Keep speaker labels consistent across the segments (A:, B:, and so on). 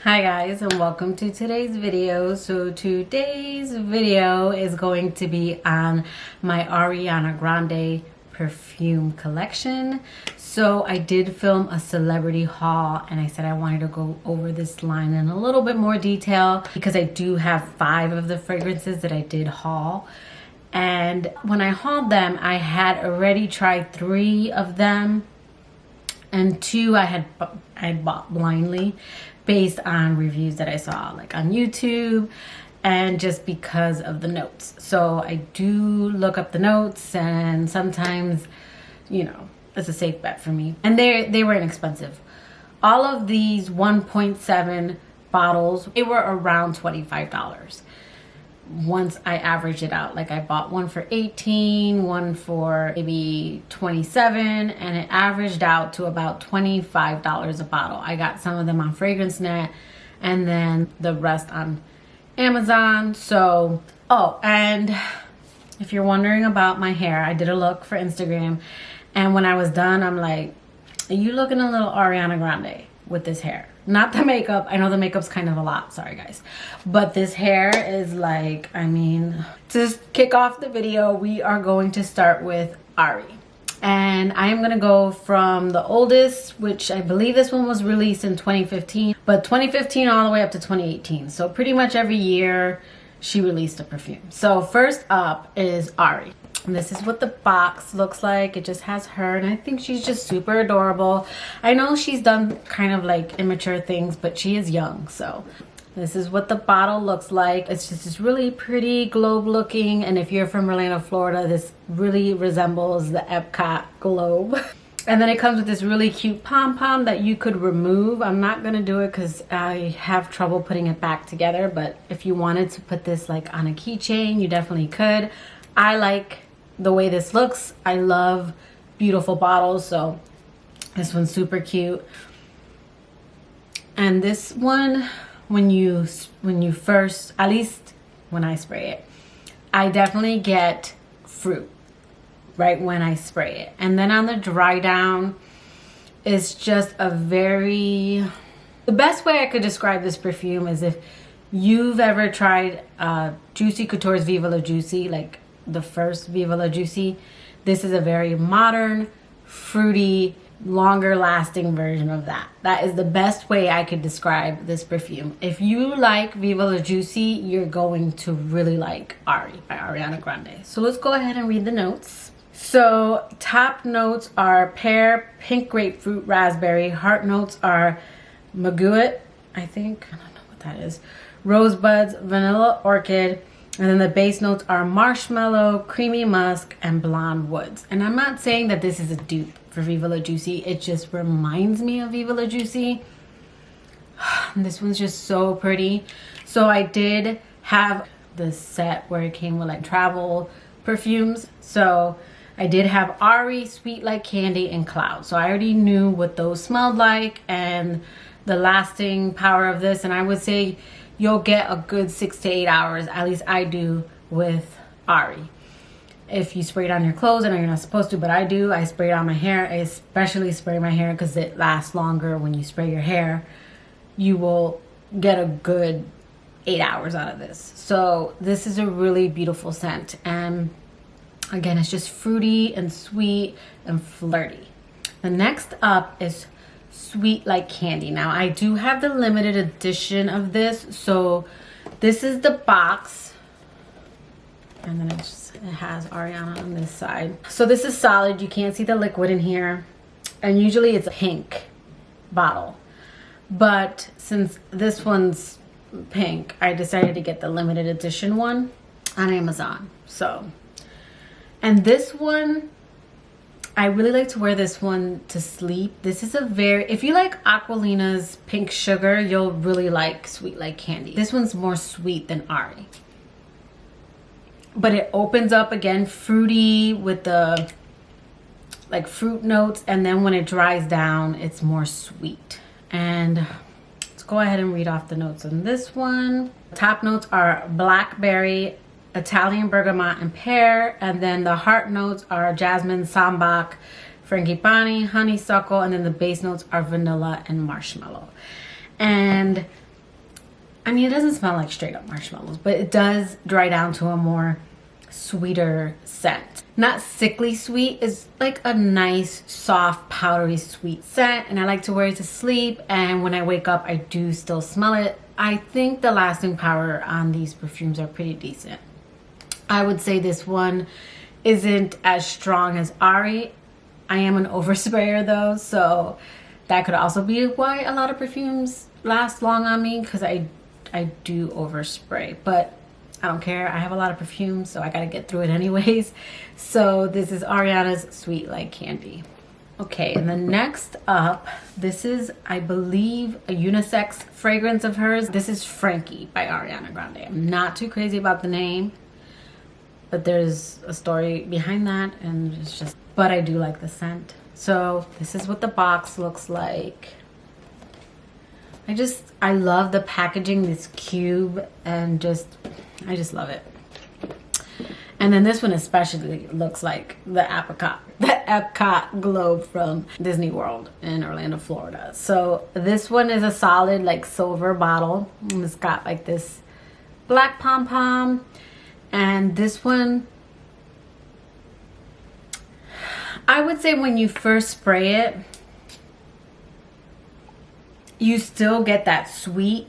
A: Hi guys, and welcome to today's video. So today's video is going to be on my Ariana Grande perfume collection. So I did film a celebrity haul and I said I wanted to go over this line in a little bit more detail because I do have 5 of the fragrances that I did haul. And when I hauled them, I had already tried 3 of them and 2 I bought blindly based on reviews that I saw like on YouTube and just because of the notes. So I do look up the notes and sometimes, you know, it's a safe bet for me. And they were inexpensive. All of these 1.7 bottles, they were around $25. Once I averaged it out, like I bought one for 18, one for maybe 27, and it averaged out to about $25 a bottle. I got some of them on FragranceNet and then the rest on Amazon. So, oh, and if you're wondering about my hair, I did a look for Instagram, and when I was done, I'm like, are you looking a little Ariana Grande with this hair? Not the makeup. I know the makeup's kind of a lot. Sorry, guys. But this hair is like, I mean, to kick off the video, we are going to start with Ari. And I am going to go from the oldest, which I believe this one was released in 2015. But 2015 all the way up to 2018. So pretty much every year she released a perfume. So first up is Ari. And this is what the box looks like. It just has her, and I think she's just super adorable. I know she's done kind of like immature things, but she is young. So this is what the bottle looks like. It's just this really pretty globe looking, and if you're from Orlando, Florida, this really resembles the Epcot globe. And then it comes with this really cute pom-pom that you could remove. I'm not gonna do it because I have trouble putting it back together, but if you wanted to put this like on a keychain, you definitely could. I like the way this looks. I love beautiful bottles, so this one's super cute. And this one, when you first, at least when I spray it, I definitely get fruit right when I spray it. And then on the dry down, it's just a very, the best way I could describe this perfume is if you've ever tried Juicy Couture's Viva La Juicy, like the first Viva La Juicy. This is a very modern, fruity, longer lasting version of that. That is the best way I could describe this perfume. If you like Viva La Juicy, you're going to really like Ari by Ariana Grande. So let's go ahead and read the notes. So top notes are pear, pink grapefruit, raspberry. Heart notes are magouette, I think. I don't know what that is. Rosebuds, vanilla orchid. And then the base notes are marshmallow, creamy musk, and blonde woods. And I'm not saying that this is a dupe for Viva La Juicy. It just reminds me of Viva La Juicy. This one's just so pretty. So I did have the set where it came with like travel perfumes. So I did have Ari, Sweet Like Candy, and Cloud. So I already knew what those smelled like and the lasting power of this. And I would say you'll get a good 6 to 8 hours, at least I do with Ari. If you spray it on your clothes, I know you're not supposed to, but I do. I spray it on my hair. I especially spray my hair because it lasts longer when you spray your hair. You will get a good 8 hours out of this. So this is a really beautiful scent. And again, it's just fruity and sweet and flirty. The next up is Sweet Like Candy. Now I do have the limited edition of this, so this is the box, and then it has Ariana on this side. So this is solid. You can't see the liquid in here, and usually it's a pink bottle, but since this one's pink, I decided to get the limited edition one on Amazon. So, and this one, I really like to wear this one to sleep. This is a very, if you like Aquilina's Pink Sugar, you'll really like Sweet Like Candy. This one's more sweet than Ari. But it opens up again, fruity with the like fruit notes. And then when it dries down, it's more sweet. And let's go ahead and read off the notes on this one. Top notes are blackberry, Italian bergamot, and pear. And then the heart notes are jasmine, sambac, frangipani, honeysuckle, and then the base notes are vanilla and marshmallow. And mean, it doesn't smell like straight up marshmallows, but it does dry down to a more sweeter scent. Not sickly sweet, it's like a nice, soft, powdery sweet scent, and I like to wear it to sleep, and when I wake up, I do still smell it. I think the lasting power on these perfumes are pretty decent. I would say this one isn't as strong as Ari. I am an oversprayer though, so that could also be why a lot of perfumes last long on me, because I do overspray, but I don't care. I have a lot of perfumes, so I gotta get through it anyways. So this is Ariana's Sweet Like Candy. Okay, and then next up, this is, I believe, a unisex fragrance of hers. This is Frankie by Ariana Grande. I'm not too crazy about the name, but there's a story behind that, and it's just, but I do like the scent. So this is what the box looks like. I love the packaging, this cube, and I just love it. And then this one especially looks like the Epcot globe from Disney World in Orlando, Florida. So this one is a solid like silver bottle, and it's got like this black pom-pom. And this one, I would say when you first spray it, you still get that sweet.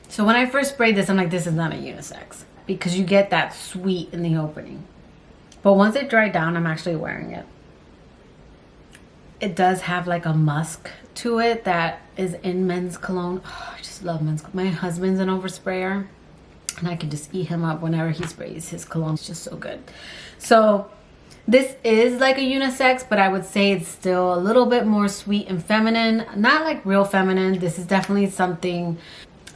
A: So when I first sprayed this, I'm like, this is not a unisex, because you get that sweet in the opening. But once it dried down, I'm actually wearing it. It does have like a musk to it that is in men's cologne. Oh, I just love men's cologne. My husband's an oversprayer, and I can just eat him up whenever he sprays his cologne. It's just so good. So this is like a unisex, but I would say it's still a little bit more sweet and feminine. Not like real feminine. This is definitely something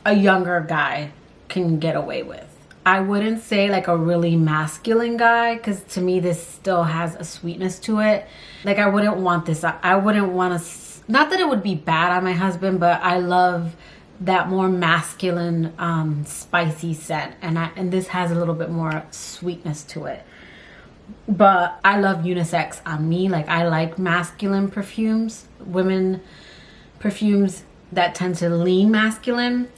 A: a younger guy can get away with. I wouldn't say like a really masculine guy, because to me this still has a sweetness to it. Like I wouldn't want this. I wouldn't want to, not that it would be bad on my husband, but I love that more masculine spicy scent, and this has a little bit more sweetness to it. But I love unisex on me. Like I like masculine perfumes, women perfumes that tend to lean masculine.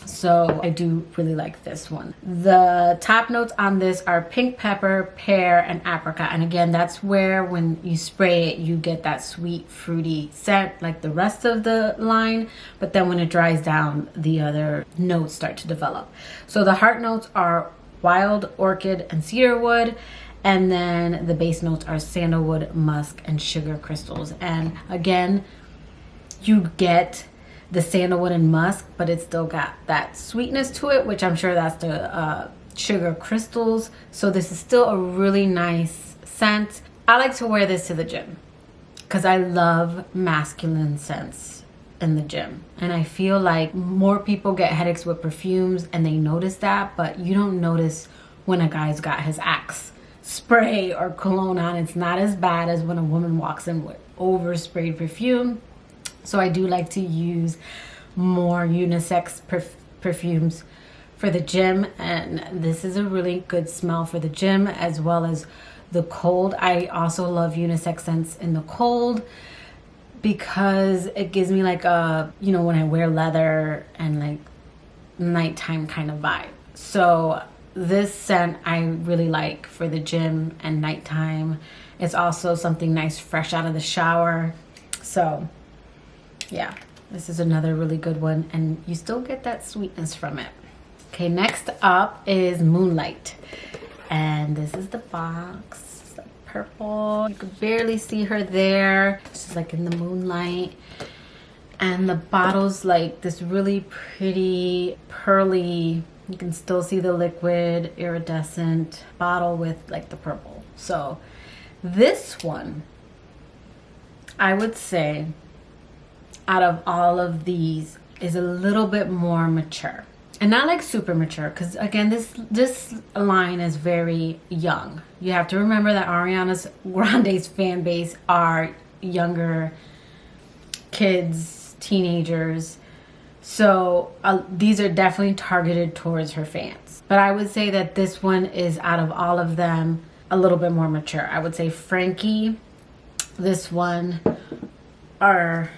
A: So I do really like this one. The top notes on this are pink pepper, pear, and apricot. And again, that's where when you spray it, you get that sweet, fruity scent like the rest of the line. But then when it dries down, the other notes start to develop. So the heart notes are wild orchid and cedarwood. And then the base notes are sandalwood, musk, and sugar crystals. And again, you get the sandalwood and musk, but it's still got that sweetness to it, which I'm sure that's the sugar crystals. So this is still a really nice scent. I like to wear this to the gym because I love masculine scents in the gym. And I feel like more people get headaches with perfumes and they notice that, but you don't notice when a guy's got his Axe spray or cologne on. It's not as bad as when a woman walks in with oversprayed perfume. So I do like to use more unisex perfumes for the gym, and this is a really good smell for the gym as well as the cold. I also love unisex scents in the cold because it gives me like a, you know, when I wear leather and like nighttime kind of vibe. So this scent I really like for the gym and nighttime. It's also something nice fresh out of the shower. So yeah, this is another really good one, and you still get that sweetness from it. Okay, next up is Moonlight, and this is the box. It's like purple. You could barely see her there. She's like in the moonlight, and the bottle's like this really pretty pearly, you can still see the liquid iridescent bottle with like the purple. So this one, I would say out of all of these is a little bit more mature, and not like super mature, because again this line is very young. You have to remember that Ariana Grande's fan base are younger kids, teenagers, so these are definitely targeted towards her fans. But I would say that this one is, out of all of them, a little bit more mature. I would say Frankie, this one, are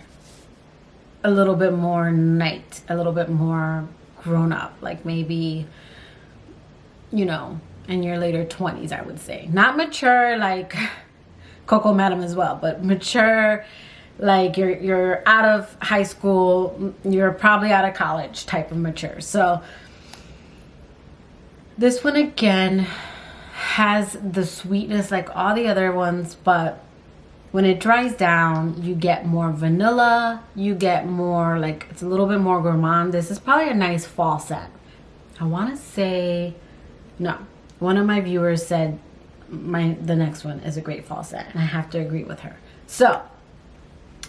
A: a little bit more night, a little bit more grown up, like maybe, you know, in your later 20s, I would say. Not mature like Coco Madam as well, but mature like you're out of high school, you're probably out of college type of mature. So this one again has the sweetness like all the other ones, but when it dries down, you get more vanilla, you get more like, it's a little bit more gourmand. This is probably a nice fall scent. I want to say, no, one of my viewers said the next one is a great fall scent, and I have to agree with her. So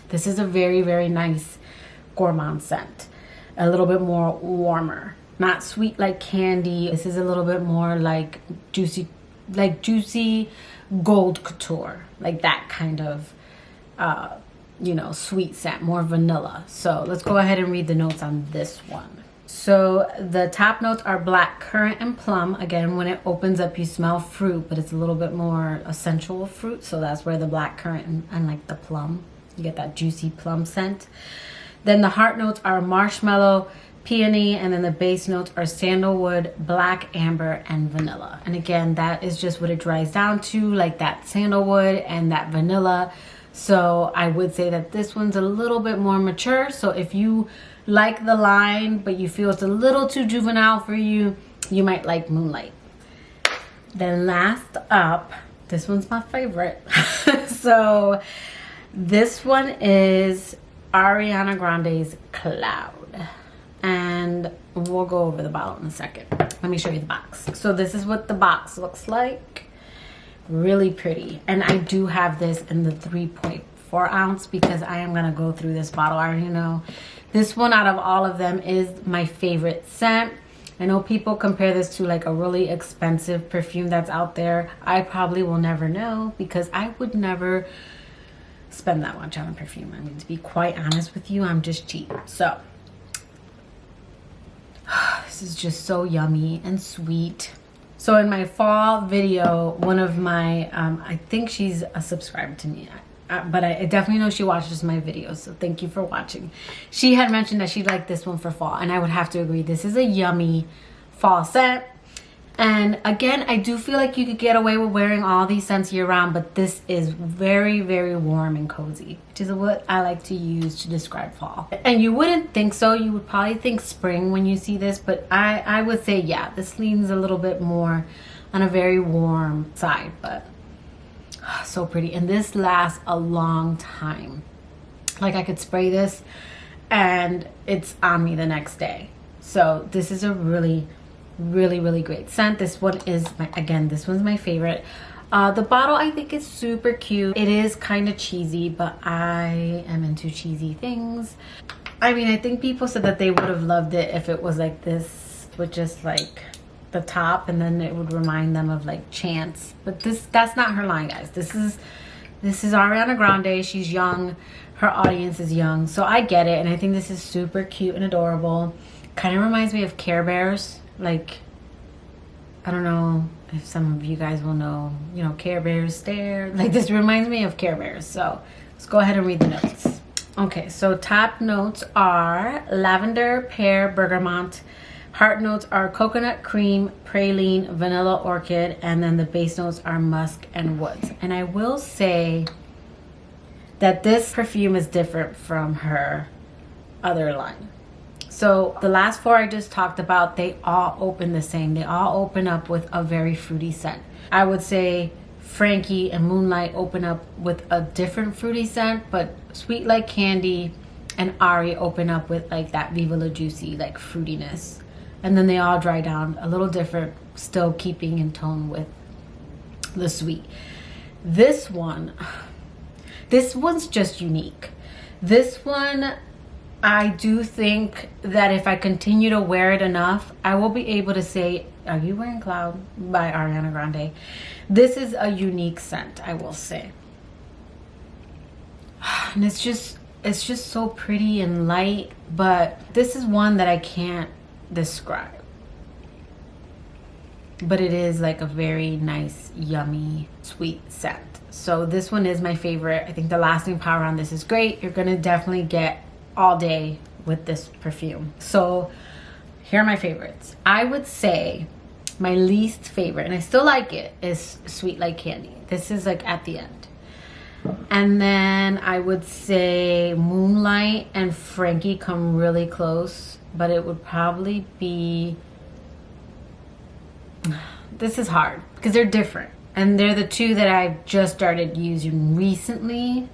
A: this is a very, very nice gourmand scent, a little bit more warmer, not sweet like candy. This is a little bit more like juicy gold couture, like that kind of you know, sweet scent, more vanilla. So let's go ahead and read the notes on this one. So the top notes are black currant and plum. Again, when it opens up, you smell fruit, but it's a little bit more essential fruit. So that's where the black currant and like the plum, you get that juicy plum scent. Then the heart notes are marshmallow, peony, and then the base notes are sandalwood, black amber, and vanilla. And again, that is just what it dries down to, like that sandalwood and that vanilla. So I would say that this one's a little bit more mature. So if you like the line, but you feel it's a little too juvenile for you, you might like Moonlight. Then last up, this one's my favorite. So this one is Ariana Grande's Cloud. And we'll go over the bottle in a second. Let me show you the box. So this is what the box looks like. Really pretty. And I do have this in the 3.4 ounce because I am gonna go through this bottle. I already know this one out of all of them is my favorite scent. I know people compare this to like a really expensive perfume that's out there. I probably will never know because I would never spend that much on a perfume. I mean, to be quite honest with you, I'm just cheap. So this is just so yummy and sweet. So in my fall video, one of my, I think she's a subscriber to me, but I definitely know she watches my videos, so thank you for watching. She had mentioned that she'd like this one for fall, and I would have to agree. This is a yummy fall scent. And again, I do feel like you could get away with wearing all these scents year round, but this is very, very warm and cozy, which is what I like to use to describe fall. And you wouldn't think so. You would probably think spring when you see this, but I would say, yeah, this leans a little bit more on a very warm side, but so pretty. And this lasts a long time. Like I could spray this and it's on me the next day. So this is a really great scent. This one is this one's my favorite. The bottle I think is super cute. It is kind of cheesy, but I am into cheesy things. I mean, I think people said that they would have loved it if it was like this with just like the top, and then it would remind them of like Chance. But that's not her line, guys. This is Ariana Grande. She's young, her audience is young, so I get it. And I think this is super cute and adorable. Kind of reminds me of Care Bears. Like, I don't know if some of you guys will know, you know, Care Bears stare. Like, this reminds me of Care Bears. So let's go ahead and read the notes. Okay, so top notes are lavender, pear, bergamot. Heart notes are coconut cream, praline, vanilla orchid, and then the base notes are musk and woods. And I will say that this perfume is different from her other line. So the last four I just talked about, they all open the same. They all open up with a very fruity scent. I would say Frankie and Moonlight open up with a different fruity scent, but Sweet Like Candy and Ari open up with like that Viva La Juicy like fruitiness. And then they all dry down a little different, still keeping in tone with the sweet. This one's just unique. This one, I do think that if I continue to wear it enough, I will be able to say, "Are you wearing Cloud?" by Ariana Grande. This is a unique scent, I will say. And it's just so pretty and light, but this is one that I can't describe. But it is like a very nice, yummy, sweet scent. So this one is my favorite. I think the lasting power on this is great. You're gonna definitely get all day with this perfume. So here are my favorites. I would say my least favorite, and I still like it, is Sweet Like Candy. This is like at the end. And then I would say Moonlight and Frankie come really close, but it would probably be, this is hard because they're different. And they're the two that I've just started using recently.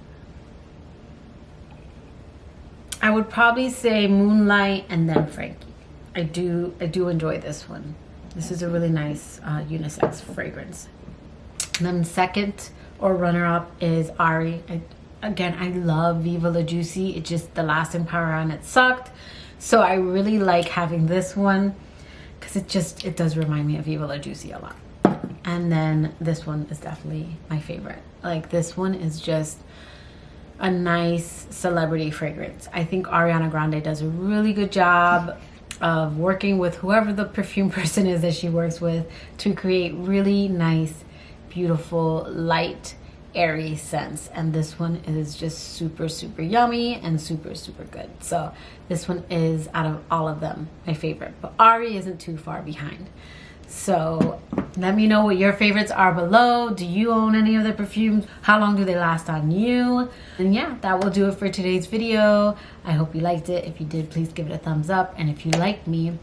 A: I would probably say Moonlight and then Frankie. I do enjoy this one. This is a really nice unisex fragrance. And then second or runner-up is Ari. Again, I love Viva La Juicy. It just, the lasting power on it sucked. So I really like having this one because it does remind me of Viva La Juicy a lot. And then this one is definitely my favorite. Like, this one is just a nice celebrity fragrance. I think Ariana Grande does a really good job of working with whoever the perfume person is that she works with to create really nice, beautiful, light, airy scents. And this one is just super, super yummy and super, super good. So this one is, out of all of them, my favorite. But Ari isn't too far behind. So let me know what your favorites are below. Do you own any of the perfumes? How long do they last on you? And yeah, that will do it for today's video. I hope you liked it. If you did, please give it a thumbs up. And if you like me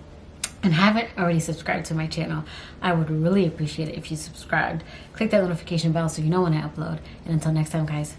A: and haven't already subscribed to my channel, I would really appreciate it if you subscribed. Click that notification bell so you know when I upload. And until next time, guys,